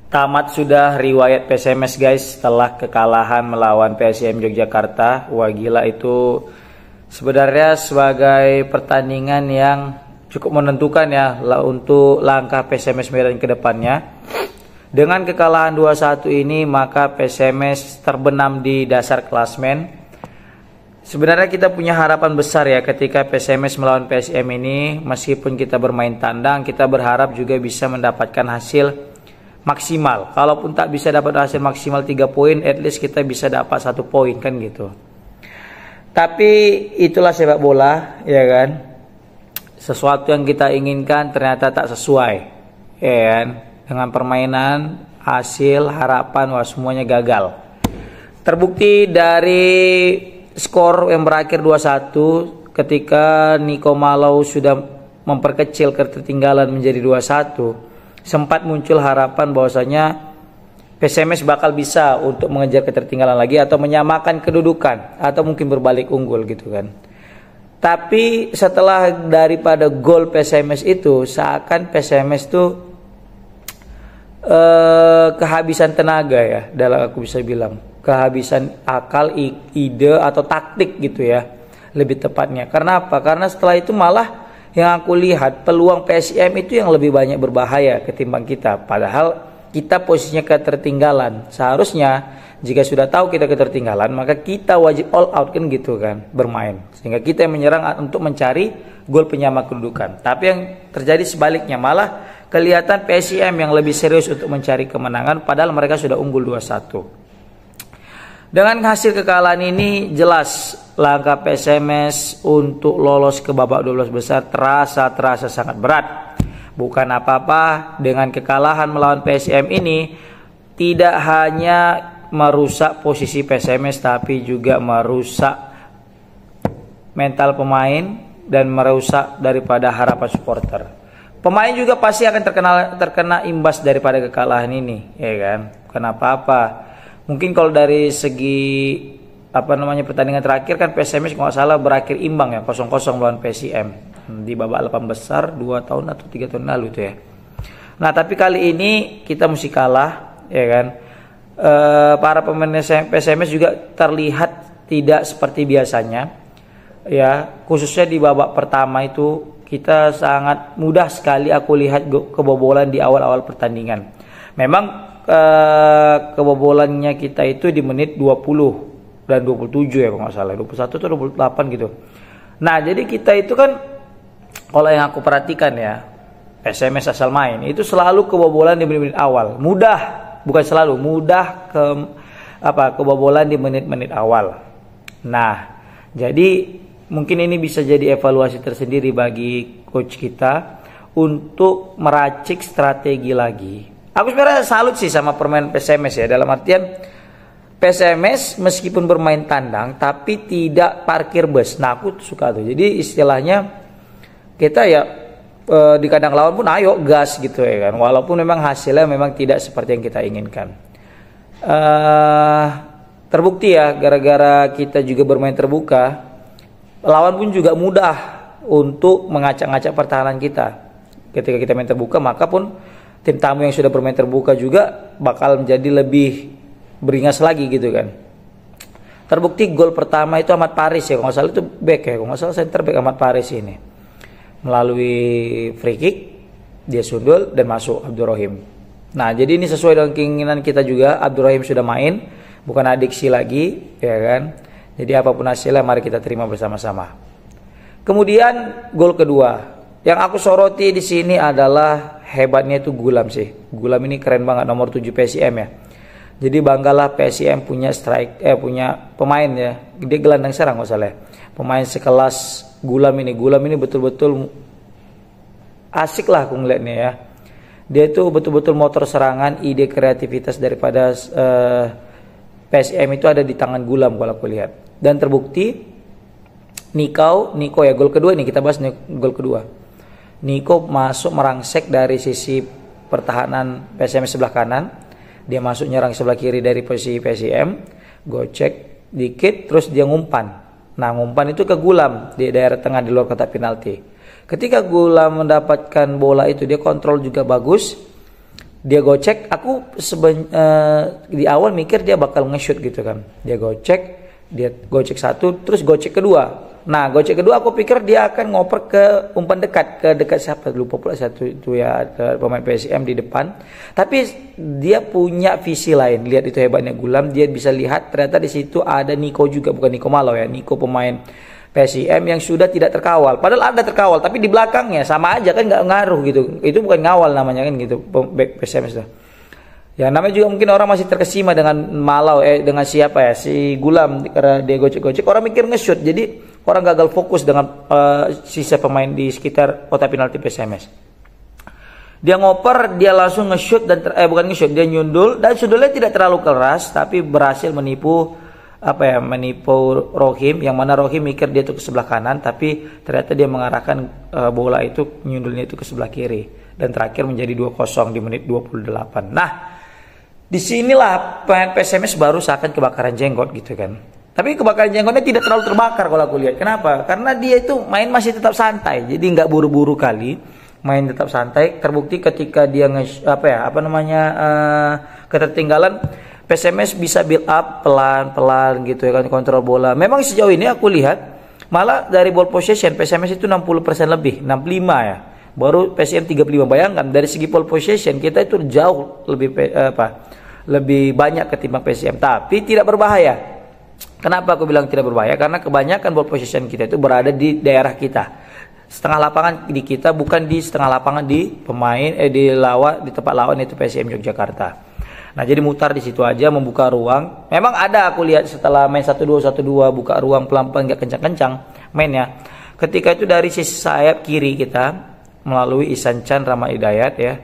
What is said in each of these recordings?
Tamat sudah riwayat PSMS guys setelah kekalahan melawan PSIM Yogyakarta. Wah gila, itu sebenarnya sebagai pertandingan yang cukup menentukan ya untuk langkah PSMS Medan ke depannya. Dengan kekalahan 2-1 ini maka PSMS terbenam di dasar klasmen. Sebenarnya kita punya harapan besar ya ketika PSMS melawan PSM ini. Meskipun kita bermain tandang, kita berharap juga bisa mendapatkan hasil maksimal. Kalaupun tak bisa dapat hasil maksimal 3 poin, at least kita bisa dapat 1 poin kan gitu. Tapi itulah sepak bola ya kan. Sesuatu yang kita inginkan ternyata tak sesuai ya kan. Dengan permainan, hasil, harapan, wah semuanya gagal. Terbukti dari skor yang berakhir 2-1 ketika Niko Malau sudah memperkecil ketertinggalan menjadi 2-1. Sempat muncul harapan bahwasanya PSMS bakal bisa untuk mengejar ketertinggalan lagi atau menyamakan kedudukan atau mungkin berbalik unggul gitu kan. Tapi setelah daripada gol PSMS itu, seakan PSMS tuh kehabisan tenaga ya, dalam aku bisa bilang kehabisan akal, ide atau taktik gitu ya lebih tepatnya. Karena apa? Karena setelah itu malah yang aku lihat peluang PSIM itu yang lebih banyak berbahaya ketimbang kita. Padahal kita posisinya ketertinggalan. Seharusnya jika sudah tahu kita ketertinggalan maka kita wajib all out kan gitu kan bermain. Sehingga kita yang menyerang untuk mencari gol penyama kedudukan. Tapi yang terjadi sebaliknya, malah kelihatan PSIM yang lebih serius untuk mencari kemenangan padahal mereka sudah unggul 2-1. Dengan hasil kekalahan ini jelas langkah PSMS untuk lolos ke babak 12 besar terasa sangat berat. Bukan apa-apa, dengan kekalahan melawan PSM ini tidak hanya merusak posisi PSMS tapi juga merusak mental pemain dan merusak daripada harapan supporter. Pemain juga pasti akan terkena imbas daripada kekalahan ini, ya kan? Bukan apa-apa. Mungkin kalau dari segi pertandingan terakhir kan PSMS kalau nggak salah berakhir imbang ya 0-0 melawan PSIM di babak 8 besar 2 tahun atau 3 tahun lalu itu ya. Nah tapi kali ini kita mesti kalah ya kan. Para pemain PSMS juga terlihat tidak seperti biasanya ya, khususnya di babak pertama itu kita sangat mudah sekali aku lihat kebobolan di awal-awal pertandingan. Memang kebobolannya kita itu di menit 20 dan 27 ya kalau nggak salah, 21 atau 28 gitu. Nah jadi kita itu kan kalau yang aku perhatikan ya, PSMS asal main itu selalu kebobolan di menit-menit awal. Mudah, bukan selalu, mudah kebobolan di menit-menit awal. Nah jadi mungkin ini bisa jadi evaluasi tersendiri bagi coach kita untuk meracik strategi lagi. Aku sebenarnya salut sih sama permainan PSMS ya, dalam artian PSMS meskipun bermain tandang tapi tidak parkir bus. Nah aku suka tuh. Jadi istilahnya kita ya di kandang lawan pun ayo gas gitu ya kan. Walaupun memang hasilnya memang tidak seperti yang kita inginkan. Terbukti ya gara-gara kita juga bermain terbuka, lawan pun juga mudah untuk mengacak-ngacak pertahanan kita. Ketika kita main terbuka maka pun tim tamu yang sudah bermain terbuka juga bakal menjadi lebih beringas lagi gitu kan. Terbukti gol pertama itu Ahmad Paris ya, kalau nggak salah itu back ya, kalau nggak salah center back Ahmad Paris ini. Melalui free kick dia sundul dan masuk Abdurrahim. Nah jadi ini sesuai dengan keinginan kita juga. Abdurrahim sudah main, bukan adiksi lagi ya kan. Jadi apapun hasilnya mari kita terima bersama-sama. Kemudian gol kedua yang aku soroti di sini adalah hebatnya itu Gulam sih. Gulam ini keren banget, nomor 7 PSIM ya. Jadi banggalah PSIM punya punya pemain ya. Dia gelandang serang masalah. Pemain sekelas Gulam ini. Gulam ini betul-betul asik lah aku ngeliatnya ya. Dia itu betul-betul motor serangan, ide kreativitas daripada PSIM itu ada di tangan Gulam kalau aku lihat. Dan terbukti Niko ya, gol kedua ini kita bahas gol kedua. Niko masuk merangsek dari sisi pertahanan PSM sebelah kanan. Dia masuk nyerang sebelah kiri dari posisi PSM. Gocek dikit terus dia ngumpan. Nah ngumpan itu ke Gulam di daerah tengah di luar kotak penalti. Ketika Gulam mendapatkan bola itu dia kontrol juga bagus. Dia gocek, aku di awal mikir dia bakal nge-shoot gitu kan. Dia gocek satu, terus gocek kedua. Nah, gocek kedua aku pikir dia akan ngoper ke umpan dekat, ke dekat siapa lupa pula satu itu ya, pemain PSM di depan. Tapi dia punya visi lain. Lihat itu hebatnya Gulam, dia bisa lihat ternyata di situ ada Niko juga, bukan Niko Malo ya, Niko pemain PSM yang sudah tidak terkawal. Padahal ada terkawal, tapi di belakangnya sama aja kan, nggak ngaruh gitu. Itu bukan ngawal namanya kan gitu, back PSM sudah. Ya namanya juga mungkin orang masih terkesima dengan Malau dengan siapa ya, si Gulam, karena dia gocek-gocek orang mikir nge-shoot. Jadi orang gagal fokus dengan sisa pemain di sekitar kotak penalti PSMS. Dia ngoper, dia langsung nge-shoot dan bukan nge-shoot, dia nyundul dan sundulnya tidak terlalu keras tapi berhasil menipu Rohim, yang mana Rohim mikir dia itu ke sebelah kanan, tapi ternyata dia mengarahkan bola itu, nyundulnya itu ke sebelah kiri, dan terakhir menjadi 2-0 di menit 28. Nah, disinilah pemain PSMS baru seakan kebakaran jenggot gitu kan. Tapi kebakaran jenggotnya tidak terlalu terbakar kalau aku lihat. Kenapa? Karena dia itu main masih tetap santai, jadi nggak buru-buru kali, main tetap santai. Terbukti ketika dia ketertinggalan, PSMS bisa build up pelan-pelan gitu ya kan, kontrol bola. Memang sejauh ini aku lihat malah dari ball possession PSMS itu 60% lebih, 65 ya. Baru PSM 35. Bayangkan dari segi ball possession kita itu jauh lebih banyak ketimbang PSM, tapi tidak berbahaya. Kenapa aku bilang tidak berbahaya? Karena kebanyakan ball possession kita itu berada di daerah kita. Setengah lapangan di kita, bukan di setengah lapangan di di tempat lawan itu PSM Yogyakarta. Nah, jadi mutar di situ aja, membuka ruang. Memang ada aku lihat setelah main 1-2 buka ruang pelan-pelan, nggak kencang-kencang mainnya. Ketika itu dari sisi sayap kiri kita melalui Ihsan Chan, Rahmat Hidayat ya.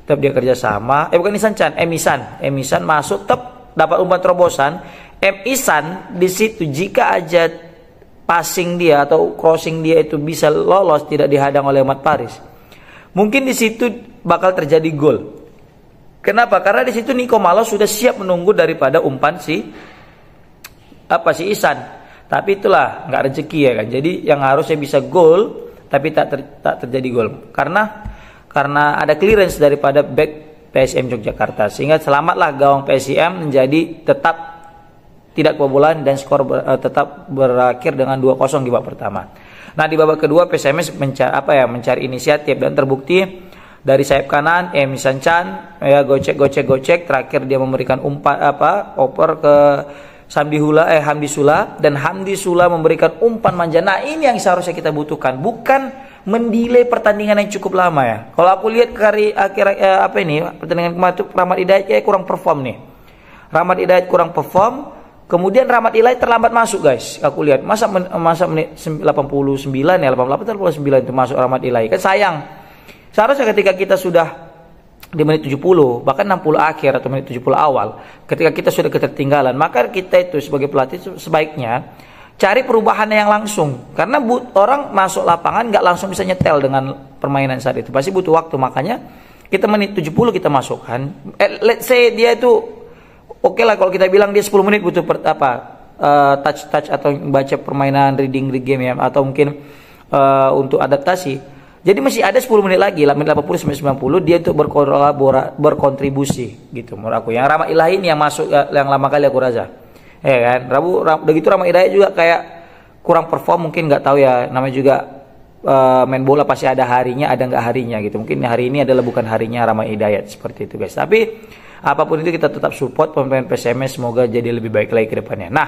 Tetap dia kerjasama. Bukan Ihsan Chan, Ihsan masuk, tetap dapat umpan terobosan. Ihsan di situ jika aja passing dia atau crossing dia itu bisa lolos, tidak dihadang oleh Ahmad Paris, mungkin di situ bakal terjadi gol. Kenapa? Karena di situ Niko Malo sudah siap menunggu daripada umpan si Ihsan. Tapi itulah nggak rezeki ya kan. Jadi yang harusnya bisa gol tapi tak terjadi gol. Karena ada clearance daripada back PSM Yogyakarta, sehingga selamatlah gawang PSM menjadi tetap tidak kebobolan dan skor tetap berakhir dengan 2-0 di babak pertama. Nah, di babak kedua PSMS mencari inisiatif dan terbukti dari sayap kanan Ihsan Chan ya gocek, terakhir dia memberikan oper ke Hamdi Sula, dan Hamdi Sula memberikan umpan manja. Nah, ini yang seharusnya kita butuhkan, bukan mendelay pertandingan yang cukup lama ya. Kalau aku lihat pertandingan kemarin itu Rahmat Hidayat kurang perform nih. Kemudian Rahmat Hidayat terlambat masuk guys. Aku lihat masa menit 89 ya, 88 89 itu masuk Rahmat Hidayat. Kan sayang. Seharusnya ketika kita sudah di menit 70, bahkan 60 akhir atau menit 70 awal, ketika kita sudah ketertinggalan, maka kita itu sebagai pelatih sebaiknya cari perubahan yang langsung. Karena orang masuk lapangan nggak langsung bisa nyetel dengan permainan saat itu, pasti butuh waktu. Makanya kita menit 70 kita masukkan. Let's say dia itu oke lah kalau kita bilang dia 10 menit butuh touch atau baca permainan, reading the game ya, atau mungkin untuk adaptasi. Jadi masih ada 10 menit lagi, menit 80 sampai 90 dia untuk berkontribusi gitu menurut aku. Yang Rahmat Ilahi ini yang masuk yang lama kali aku rasa. Ya kan? Udah gitu Rahmat Hidayat juga kayak kurang perform, mungkin nggak tahu ya, namanya juga main bola pasti ada harinya, ada nggak harinya gitu. Mungkin hari ini adalah bukan harinya Rahmat Hidayat, seperti itu guys. Tapi apapun itu kita tetap support pemain PSMS, semoga jadi lebih baik lagi ke depannya. Nah,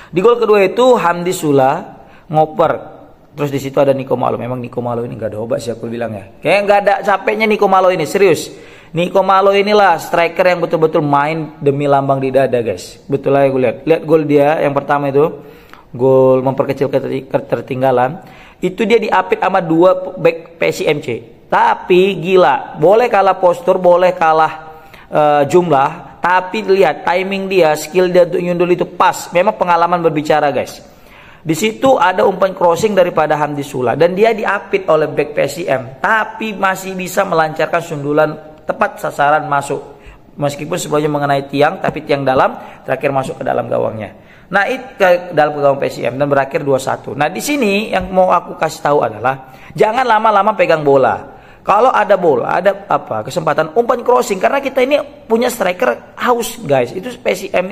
di gol kedua itu Hamdi Sula ngoper. Terus di situ ada Niko Malo. Memang Niko Malo ini gak ada obat sih aku bilang ya. Kayak gak ada capeknya Niko Malo ini, serius. Niko Malo inilah striker yang betul-betul main demi lambang di dada guys. Betul aja gue lihat. Lihat gol dia yang pertama itu, gol memperkecil ketertinggalan. Itu dia diapit sama 2 back PSMC. Tapi gila, boleh kalah postur, boleh kalah jumlah, tapi lihat timing dia, skill dia untuk nyundul itu pas. Memang pengalaman berbicara guys. Di situ ada umpan crossing daripada Hamdi Sula dan dia diapit oleh back PSM, tapi masih bisa melancarkan sundulan tepat sasaran masuk. Meskipun sebelumnya mengenai tiang, tapi tiang dalam, terakhir masuk ke dalam gawangnya. Nah, itu ke dalam gawang PSM dan berakhir 2-1. Nah, di sini yang mau aku kasih tahu adalah jangan lama-lama pegang bola. Kalau ada bola, ada apa kesempatan umpan crossing, karena kita ini punya striker haus guys. Itu PSM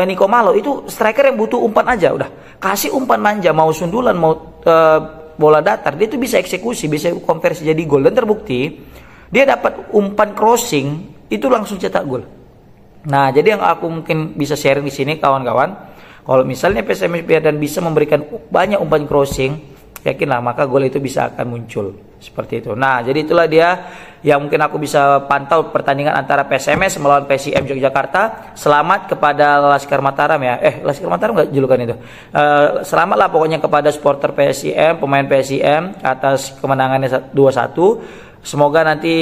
Nico Malo itu striker yang butuh umpan aja, udah kasih umpan manja, mau sundulan mau bola datar, dia itu bisa eksekusi, bisa konversi jadi gol, dan terbukti dia dapat umpan crossing itu langsung cetak gol. Nah, jadi yang aku mungkin bisa sharing di sini kawan-kawan, kalau misalnya PSMS dan bisa memberikan banyak umpan crossing, yakinlah maka gol itu bisa akan muncul seperti itu. Nah, jadi itulah dia yang mungkin aku bisa pantau pertandingan antara PSMS melawan PSIM Yogyakarta. Selamat kepada Laskar Mataram ya. Laskar Mataram nggak julukan itu. Selamatlah pokoknya kepada supporter PSIM, pemain PSIM atas kemenangannya 2-1. Semoga nanti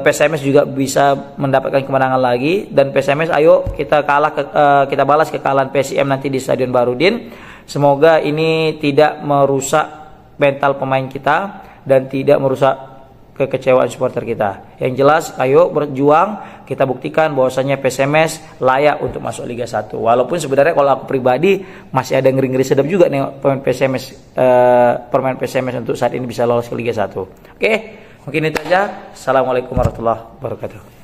PSMS juga bisa mendapatkan kemenangan lagi, dan PSMS ayo kita kita balas kekalahan PSIM nanti di Stadion Barudin. Semoga ini tidak merusak mental pemain kita dan tidak merusak kekecewaan supporter kita. Yang jelas ayo berjuang, kita buktikan bahwasanya PSMS layak untuk masuk Liga 1. Walaupun sebenarnya kalau aku pribadi masih ada ngeri-ngeri sedap juga nih pemain PSMS untuk saat ini bisa lolos ke Liga 1. Oke, mungkin itu aja. Assalamualaikum warahmatullahi wabarakatuh.